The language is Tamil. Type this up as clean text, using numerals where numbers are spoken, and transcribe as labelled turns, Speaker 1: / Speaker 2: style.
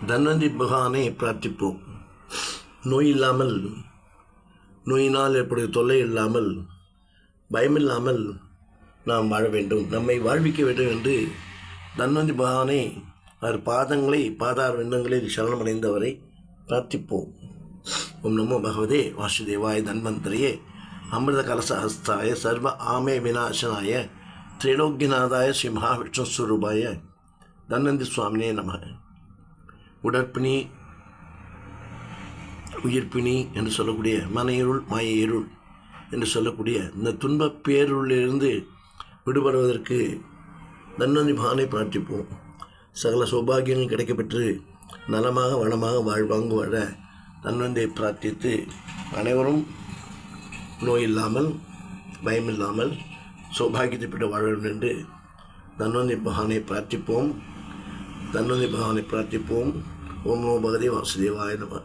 Speaker 1: தன்வந்தி பகவானை பிரார்த்திப்போம். நோய் இல்லாமல், நோயினால் ஏற்படும் தொல்லை இல்லாமல், பயமில்லாமல் நாம் வாழ வேண்டும், நம்மை வாழ்விக்க வேண்டும் என்று தன்வந்தி பகவானை அவர் பாதங்களை, பாதார விந்தங்களில் சரணமடைந்தவரை பிரார்த்திப்போம். ஓம் நமோ பகவதே வாசுதேவாய தன்வந்தரியே அமிர்த கலசஹஸ்தாய சர்வ ஆமே விநாசனாய திரைலோக்கியநாதாய ஸ்ரீ மகாவிஷ்ணு ஸ்வரூபாய தன்வந்தி சுவாமினே நம. உடற்பிணி, உயிர்ப்பிணி என்று சொல்லக்கூடிய மன இருள், மாய இருள் என்று சொல்லக்கூடிய இந்த துன்பப் பேருளிலிருந்து விடுபடுவதற்கு தன்வந்தி பகவானை பிரார்த்திப்போம். சகல சௌபாகியங்கள் கிடைக்கப்பெற்று நலமாக வளமாக வாழ்வாங்கு வாழ தன்வந்தியை பிரார்த்தித்து அனைவரும் நோய் இல்லாமல், பயமில்லாமல் சௌபாகியத்தை பெற்று வாழ வேண்டும் என்று தன்வந்தி பகவானை பிரார்த்திப்போம். தன்வந்தி பகவானை பிரார்த்திப்போம். ஓம் நமோ பகவதே வாசுதேவாய நம.